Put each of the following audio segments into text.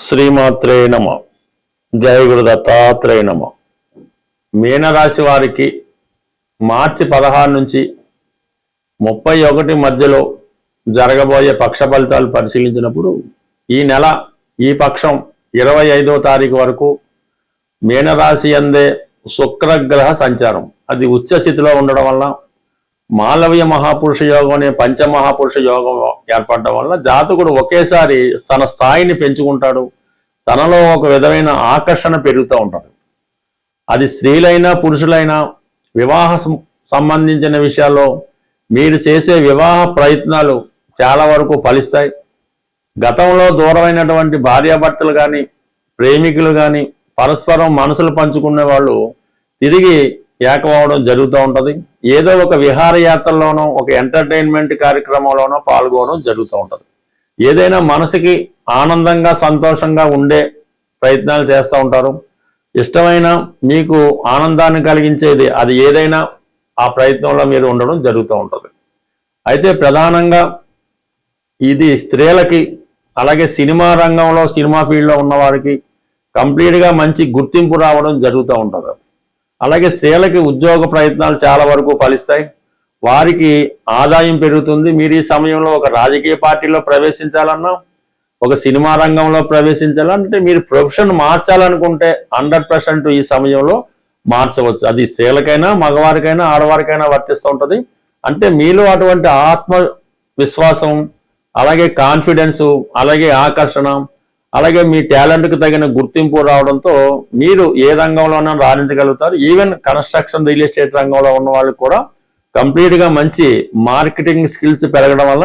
శ్రీమాత్రే నమ. జయ గురు దత్తాత్రేయ నమ. మీనరాశి వారికి మార్చి 16 నుంచి 31 మధ్యలో జరగబోయే పక్ష ఫలితాలు పరిశీలించినప్పుడు ఈ నెల ఈ పక్షం 25వ తారీఖు వరకు మీనరాశి అందే శుక్రగ్రహ సంచారం అది ఉచ్చ స్థితిలో ఉండడం వల్ల మాలవ్య మహాపురుష యోగం అనే పంచమహాపురుష యోగం ఏర్పడడం వల్ల జాతకుడు ఒకేసారి తన స్థాయిని పెంచుకుంటాడు. తనలో ఒక విధమైన ఆకర్షణ పెరుగుతూ ఉంటుంది. అది స్త్రీలైనా పురుషులైనా వివాహ సంబంధించిన విషయాల్లో మీరు చేసే వివాహ ప్రయత్నాలు చాలా వరకు ఫలిస్తాయి. గతంలో దూరమైనటువంటి భార్యాభర్తలు కానీ ప్రేమికులు కానీ పరస్పరం మనసులు పంచుకునే వాళ్ళు తిరిగి ఏకమవడం జరుగుతూ ఉంటుంది. ఏదో ఒక విహారయాత్రలోనో ఒక ఎంటర్టైన్మెంట్ కార్యక్రమంలోనో పాల్గొనడం జరుగుతూ ఉంటుంది. ఏదైనా మనసుకి ఆనందంగా సంతోషంగా ఉండే ప్రయత్నాలు చేస్తూ ఉంటారు. ఇష్టమైన మీకు ఆనందాన్ని కలిగించేది అది ఏదైనా ఆ ప్రయత్నంలో మీరు ఉండడం జరుగుతూ ఉంటుంది. అయితే ప్రధానంగా ఇది స్త్రీలకి అలాగే సినిమా రంగంలో సినిమా ఫీల్డ్లో ఉన్నవారికి కంప్లీట్గా మంచి గుర్తింపు రావడం జరుగుతూ ఉంటుంది. అలాగే స్త్రీలకి ఉద్యోగ ప్రయత్నాలు చాలా వరకు ఫలిస్తాయి. వారికి ఆదాయం పెరుగుతుంది. మీరు ఈ సమయంలో ఒక రాజకీయ పార్టీలో ప్రవేశించాలన్నా ఒక సినిమా రంగంలో ప్రవేశించాలంటే మీరు ప్రొఫెషన్ మార్చాలనుకుంటే 100% ఈ సమయంలో మార్చవచ్చు. అది స్త్రీలకైనా మగవారికైనా ఆడవారికైనా వర్తిస్తూ ఉంటుంది. అంటే మీలో అటువంటి ఆత్మవిశ్వాసం అలాగే కాన్ఫిడెన్సు అలాగే ఆకర్షణ అలాగే మీ టాలెంట్కి తగిన గుర్తింపు రావడంతో మీరు ఏ రంగంలోనైనా రాణించగలుగుతారు. ఈవెన్ కన్స్ట్రక్షన్ రియల్ ఎస్టేట్ రంగంలో ఉన్న వాళ్ళకి కూడా కంప్లీట్గా మంచి మార్కెటింగ్ స్కిల్స్ పెరగడం వల్ల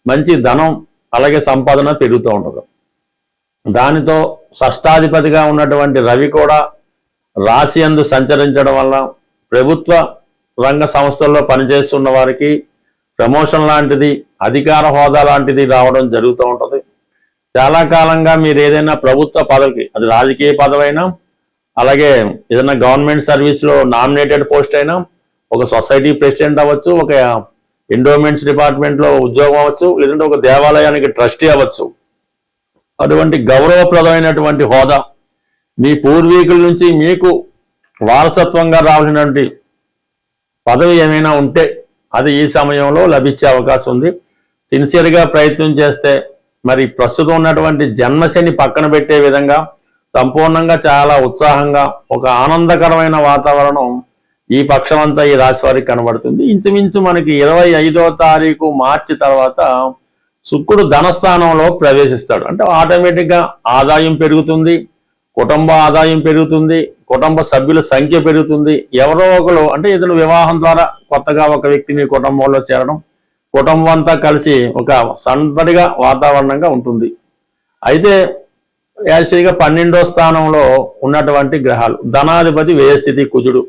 మంచి ధనం అలాగే సంపాదన పెరుగుతూ ఉంటుంది. దానితో షష్టాధిపతిగా ఉన్నటువంటి రవి కూడా రాశి యందు సంచరించడం వల్ల ప్రభుత్వ రంగ సంస్థల్లో పనిచేస్తున్న వారికి ప్రమోషన్ లాంటిది అధికార హోదా లాంటిది రావడం జరుగుతూ ఉంటుంది. చాలా కాలంగా మీరు ఏదైనా ప్రభుత్వ పదవికి అది రాజకీయ పదవైనా అలాగే ఏదైనా గవర్నమెంట్ సర్వీస్లో నామినేటెడ్ పోస్ట్ అయినా ఒక సొసైటీ ప్రెసిడెంట్ అవ్వచ్చు, ఒక ఎండోమెంట్స్ డిపార్ట్మెంట్లో ఉద్యోగం అవ్వచ్చు, లేదంటే ఒక దేవాలయానికి ట్రస్టీ అవ్వచ్చు. అటువంటి గౌరవప్రదమైనటువంటి హోదా మీ పూర్వీకుల నుంచి మీకు వారసత్వంగా రావాల్సినటువంటి పదవి ఏమైనా ఉంటే అది ఈ సమయంలో లభించే అవకాశం ఉంది. సిన్సియర్గా ప్రయత్నం చేస్తే మరి ప్రస్తుతం ఉన్నటువంటి జన్మశని పక్కన పెట్టే విధంగా సంపూర్ణంగా చాలా ఉత్సాహంగా ఒక ఆనందకరమైన వాతావరణం ఈ పక్షమంతా ఈ రాశి వారికి కనబడుతుంది. ఇంచుమించు మనకి 25వ తారీఖు మార్చి తర్వాత శుక్రుడు ధనస్థానంలో ప్రవేశిస్తాడు. అంటే ఆటోమేటిక్గా ఆదాయం పెరుగుతుంది, కుటుంబ ఆదాయం పెరుగుతుంది, కుటుంబ సభ్యుల సంఖ్య పెరుగుతుంది. ఎవరో ఒకరు అంటే ఏదైనా వివాహం ద్వారా కొత్తగా ఒక వ్యక్తి మీ కుటుంబంలో చేరడం, కుటుంబం అంతా కలిసి ఒక సందడిగా వాతావరణంగా ఉంటుంది. అయితే యాక్చువల్గా 12వ స్థానంలో ఉన్నటువంటి గ్రహాలు ధనాధిపతి వ్యయస్థితి కుజుడు,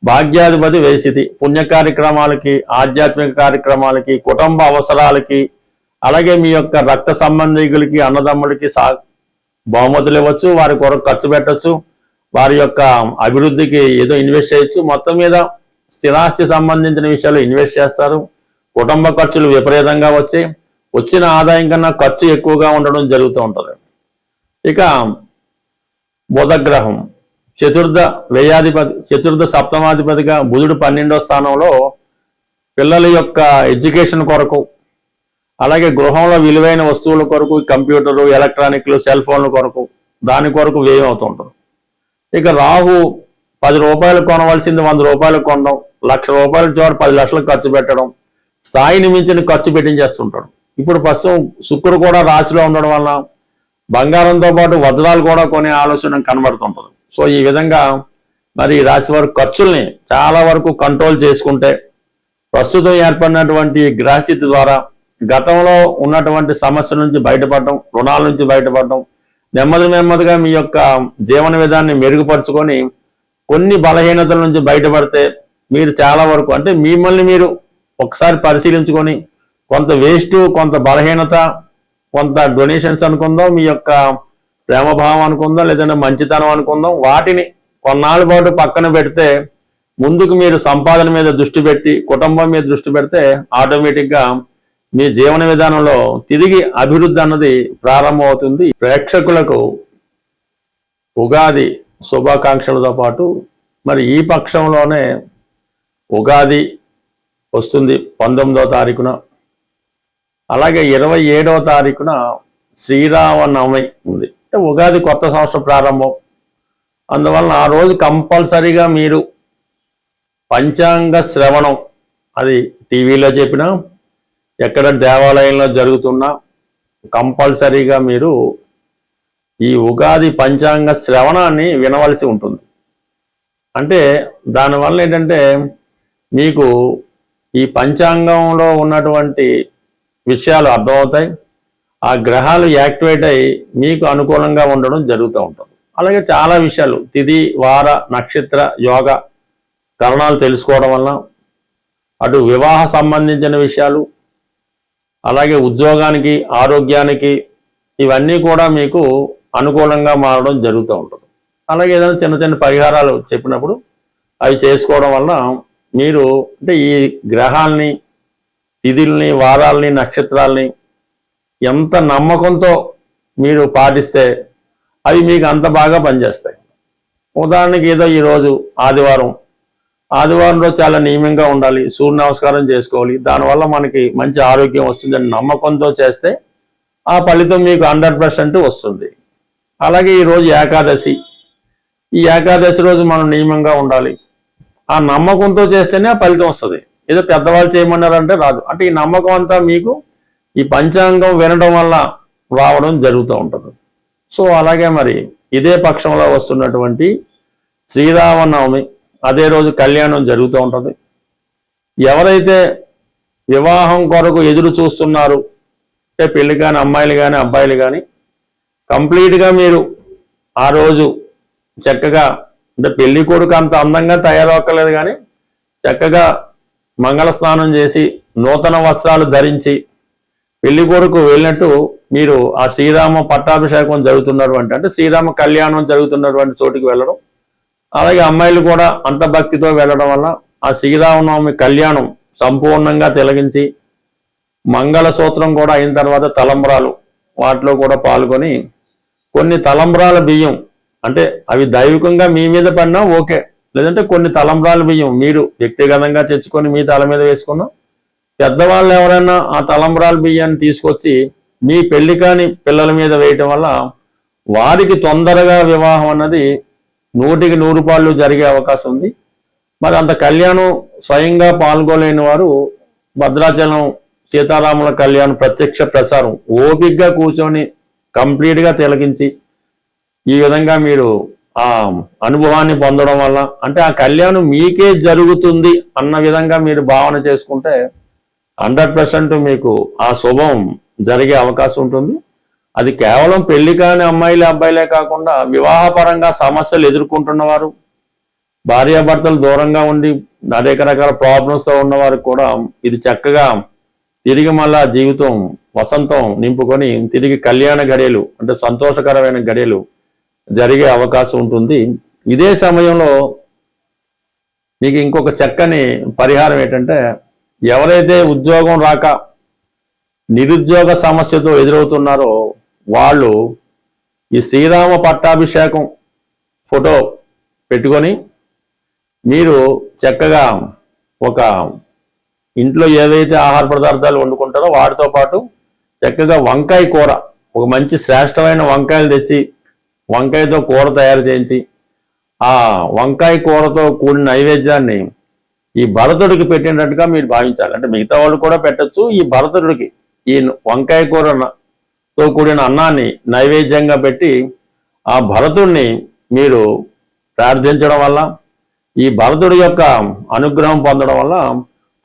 భాగ్యాధిపతి వ్యయస్థితి పుణ్య కార్యక్రమాలకి ఆధ్యాత్మిక కార్యక్రమాలకి కుటుంబ అవసరాలకి అలాగే మీ యొక్క రక్త సంబంధికులకి అన్నదమ్ములకి బహుమతులు ఇవ్వచ్చు, వారి కొరకు ఖర్చు పెట్టచ్చు, వారి యొక్క అభివృద్ధికి ఏదో ఇన్వెస్ట్ చేయొచ్చు. మొత్తం మీద స్థిరాస్తి సంబంధించిన విషయాలు ఇన్వెస్ట్ చేస్తారు. కుటుంబ ఖర్చులు విపరీతంగా వచ్చిన ఆదాయం కన్నా ఖర్చు ఎక్కువగా ఉండడం జరుగుతూ ఉంటుంది. ఇక బుధగ్రహం చతుర్థ సప్తమాధిపతిగా బుధుడు 12వ స్థానంలో పిల్లల యొక్క ఎడ్యుకేషన్ కొరకు అలాగే గృహంలో విలువైన వస్తువుల కొరకు కంప్యూటరు ఎలక్ట్రానిక్లు సెల్ ఫోన్ల కొరకు దాని కొరకు వ్యయం అవుతూ ఉంటుంది. ఇక రాహు 10 రూపాయలు కొనవలసింది 100 రూపాయలు కొనడం, ₹1,00,000 చోట 10 లక్షలు ఖర్చు పెట్టడం, స్థాయిని మించిన ఖర్చు పెట్టించేస్తుంటాడు. ఇప్పుడు ప్రస్తుతం శుక్రుడు కూడా రాశిలో ఉండడం వలన బంగారంతో పాటు వజ్రాలు కూడా కొనే ఆలోచన కనబడుతుంటుంది. సో ఈ విధంగా మరి రాశి వారి ఖర్చుల్ని చాలా వరకు కంట్రోల్ చేసుకుంటే ప్రస్తుతం ఏర్పడినటువంటి గ్రహస్థితి ద్వారా గతంలో ఉన్నటువంటి సమస్యల నుంచి బయటపడడం, రుణాల నుంచి బయటపడడం, నెమ్మదిగా మీ యొక్క జీవన విధాన్ని మెరుగుపరుచుకొని కొన్ని బలహీనతల నుంచి బయటపడితే మీరు చాలా వరకు అంటే మిమ్మల్ని మీరు ఒకసారి పరిశీలించుకొని కొంత వేస్ట్ కొంత బలహీనత కొంత డొనేషన్స్ అనుకుందాం, మీ యొక్క ప్రేమభావం అనుకుందాం, లేదంటే మంచితనం అనుకుందాం, వాటిని కొన్నాళ్ళ పాటు పక్కన పెడితే ముందుకు మీరు సంపాదన మీద దృష్టి పెట్టి కుటుంబం మీద దృష్టి పెడితే ఆటోమేటిక్గా మీ జీవన విధానంలో తిరిగి అభివృద్ధి అన్నది ప్రారంభమవుతుంది. ప్రేక్షకులకు ఉగాది శుభాకాంక్షలతో పాటు మరి ఈ పక్షంలోనే ఉగాది వస్తుంది 19వ తారీఖున, అలాగే 27వ తారీఖున శ్రీరామనవమి ఉంది. అంటే ఉగాది కొత్త సంవత్సరం ప్రారంభం. అందువలన ఆ రోజు కంపల్సరీగా మీరు పంచాంగ శ్రవణం, అది టీవీలో చెప్పినా ఎక్కడ దేవాలయంలో జరుగుతున్నా కంపల్సరీగా మీరు ఈ ఉగాది పంచాంగ శ్రవణాన్ని వినవలసి ఉంటుంది. అంటే దానివల్ల ఏంటంటే మీకు ఈ పంచాంగంలో ఉన్నటువంటి విషయాలు అర్థమవుతాయి. ఆ గ్రహాలు యాక్టివేట్ అయ్యి మీకు అనుకూలంగా ఉండడం జరుగుతూ ఉంటుంది. అలాగే చాలా విషయాలు తిథి వార నక్షత్ర యోగ కరణాలు తెలుసుకోవడం వల్ల అటు వివాహ సంబంధించిన విషయాలు, అలాగే ఉద్యోగానికి ఆరోగ్యానికి ఇవన్నీ కూడా మీకు అనుకూలంగా మారడం జరుగుతూ ఉంటుంది. అలాగే ఏదైనా చిన్న చిన్న పరిహారాలు చెప్పినప్పుడు అవి చేసుకోవడం వల్ల మీరు అంటే ఈ గ్రహాలని తిథుల్ని వారాలని నక్షత్రాలని ఎంత నమ్మకంతో మీరు పాటిస్తే అవి మీకు అంత బాగా పనిచేస్తాయి. ఉదాహరణకి ఏదో ఈరోజు ఆదివారం రోజు చాలా నియమంగా ఉండాలి, సూర్య నమస్కారం చేసుకోవాలి, దానివల్ల మనకి మంచి ఆరోగ్యం వస్తుందని నమ్మకంతో చేస్తే ఆ ఫలితం మీకు 100% వస్తుంది. అలాగే ఈరోజు ఏకాదశి, ఈ ఏకాదశి రోజు మనం నియమంగా ఉండాలి, ఆ నమ్మకంతో చేస్తేనే ఆ ఫలితం వస్తుంది. ఏదో పెద్దవాళ్ళు చేయమన్నారంటే రాదు. అంటే ఈ నమ్మకం అంతా మీకు ఈ పంచాంగం వినడం వల్ల రావడం జరుగుతూ ఉంటుంది. సో అలాగే మరి ఇదే పక్షంలో వస్తున్నటువంటి శ్రీరామనవమి, అదే రోజు కళ్యాణం జరుగుతూ ఉంటుంది. ఎవరైతే వివాహం కొరకు ఎదురు చూస్తున్నారు, అంటే పెళ్లి కాని అమ్మాయిలు కానీ అబ్బాయిలు కానీ కంప్లీట్గా మీరు ఆ రోజు చక్కగా, అంటే పెళ్లి కొడుకు అంత అందంగా తయారవక్కర్లేదు కానీ చక్కగా మంగళ స్నానం చేసి నూతన వస్త్రాలు ధరించి పెళ్లి కొడుకు వెళ్ళినట్టు మీరు ఆ శ్రీరామ పట్టాభిషేకం జరుగుతున్నటువంటి, అంటే శ్రీరామ కళ్యాణం జరుగుతున్నటువంటి చోటికి వెళ్ళడం, అలాగే అమ్మాయిలు కూడా అంత భక్తితో వెళ్ళడం వల్ల ఆ శ్రీరామనవమి కళ్యాణం సంపూర్ణంగా తిలగించి మంగళసూత్రం కూడా అయిన తర్వాత తలంబ్రాలు వాటిలో కూడా పాల్గొని కొన్ని తలంబ్రాల బియ్యం, అంటే అవి దైవికంగా మీ మీద పడినా ఓకే, లేదంటే కొన్ని తలంబ్రాల బియ్యం మీరు వ్యక్తిగతంగా తెచ్చుకొని మీ తల మీద వేసుకున్నాం. పెద్దవాళ్ళు ఎవరైనా ఆ తలంబ్రాల బియ్యాన్ని తీసుకొచ్చి మీ పెళ్లి కాని పిల్లల మీద వేయటం వల్ల వారికి తొందరగా వివాహం అన్నది 100కి 100 రూపాయలు జరిగే అవకాశం ఉంది. మరి అంత కళ్యాణం స్వయంగా పాల్గొలేని వారు భద్రాచలం సీతారాముల కళ్యాణం ప్రత్యక్ష ప్రసారం ఓపికగా కూర్చొని కంప్లీట్గా తిలకించి ఈ విధంగా మీరు ఆ అనుభవాన్ని పొందడం వల్ల, అంటే ఆ కళ్యాణం మీకే జరుగుతుంది అన్న విధంగా మీరు భావన చేసుకుంటే 100% మీకు ఆ శుభం జరిగే అవకాశం ఉంటుంది. అది కేవలం పెళ్లి కాని అమ్మాయిలే అబ్బాయిలే కాకుండా వివాహపరంగా సమస్యలు ఎదుర్కొంటున్నవారు, భార్యాభర్తలు దూరంగా ఉండి అనేక రకాల ప్రాబ్లమ్స్తో ఉన్నవారు కూడా ఇది చక్కగా తిరిగి మళ్ళా జీవితం వసంతం నింపుకొని తిరిగి కళ్యాణ గడియలు, అంటే సంతోషకరమైన గడియలు జరిగే అవకాశం ఉంటుంది. ఇదే సమయంలో మీకు ఇంకొక చక్కని పరిహారం ఏంటంటే, ఎవరైతే ఉద్యోగం రాక నిరుద్యోగ సమస్యతో ఎదురవుతున్నారో వాళ్ళు ఈ శ్రీరామ పట్టాభిషేకం ఫోటో పెట్టుకొని మీరు చక్కగా ఒక ఇంట్లో ఏవైతే ఆహార పదార్థాలు వండుకుంటారో వాటితో పాటు చక్కగా వంకాయ కూర, ఒక మంచి శ్రేష్టమైన వంకాయలు తెచ్చి వంకాయతో కూర తయారు చేయించి ఆ వంకాయ కూరతో కూడిన నైవేద్యాన్ని ఈ భరతుడికి పెట్టినట్టుగా మీరు భావించాలి. అంటే మిగతా వాళ్ళు కూడా పెట్టచ్చు, ఈ భరతుడికి ఈ వంకాయ కూరతో కూడిన అన్నాన్ని నైవేద్యంగా పెట్టి ఆ భరతుడిని మీరు ప్రార్థించడం వల్ల, ఈ భరతుడి యొక్క అనుగ్రహం పొందడం వల్ల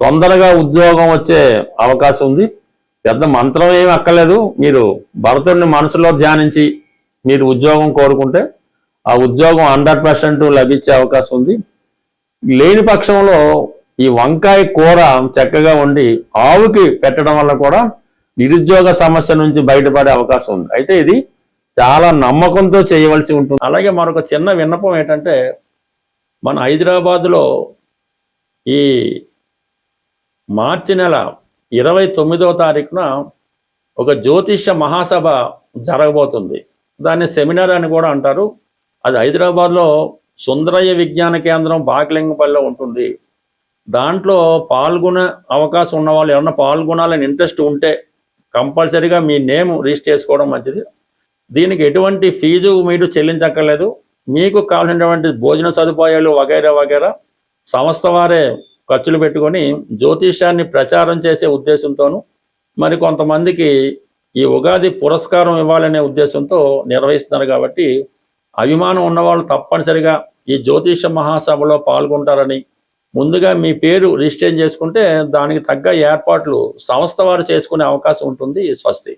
తొందరగా ఉద్యోగం వచ్చే అవకాశం ఉంది. పెద్ద మంత్రం ఏమి అక్కర్లేదు, మీరు భరతుడిని మనసులో ధ్యానించి మీరు ఉద్యోగం కోరుకుంటే ఆ ఉద్యోగం 100% లభించే అవకాశం ఉంది. లేని పక్షంలో ఈ వంకాయ కూర చక్కగా వండి ఆవుకి పెట్టడం వల్ల కూడా నిరుద్యోగ సమస్య నుంచి బయటపడే అవకాశం ఉంది. అయితే ఇది చాలా నమ్మకంతో చేయవలసి ఉంటుంది. అలాగే మరొక చిన్న విన్నపం ఏంటంటే, మన హైదరాబాదులో ఈ మార్చి నెల 29వ తారీఖున ఒక జ్యోతిష్య మహాసభ జరగబోతుంది. దాన్ని సెమినార్ అని కూడా అంటారు. అది హైదరాబాద్లో సుందరయ్య విజ్ఞాన కేంద్రం బాగలింగపల్లిలో ఉంటుంది. దాంట్లో పాల్గొనే అవకాశం ఉన్న వాళ్ళు ఎవరన్నా పాల్గొనాలని ఇంట్రెస్ట్ ఉంటే కంపల్సరీగా మీ నేమ్ రిజిస్టర్ చేసుకోవడం మంచిది. దీనికి ఎటువంటి ఫీజు మీరు చెల్లించక్కర్లేదు. మీకు కావాల్సినటువంటి భోజన సదుపాయాలు వగైరా వగైరా సంస్థ వారే ఖర్చులు పెట్టుకొని జ్యోతిష్యాన్ని ప్రచారం చేసే ఉద్దేశంతోనూ మరి కొంతమందికి ఈ ఉగాది పురస్కారం ఇవ్వాలనే ఉద్దేశంతో నిర్వహిస్తున్నారు. కాబట్టి అభిమానం ఉన్నవాళ్ళు తప్పనిసరిగా ఈ జ్యోతిష మహాసభలో పాల్గొంటారని ముందుగా మీ పేరు రిజిస్టర్ చేసుకుంటే దానికి తగ్గ ఏర్పాట్లు సంస్థ వారు చేసుకునే అవకాశం ఉంటుంది. స్వస్తి.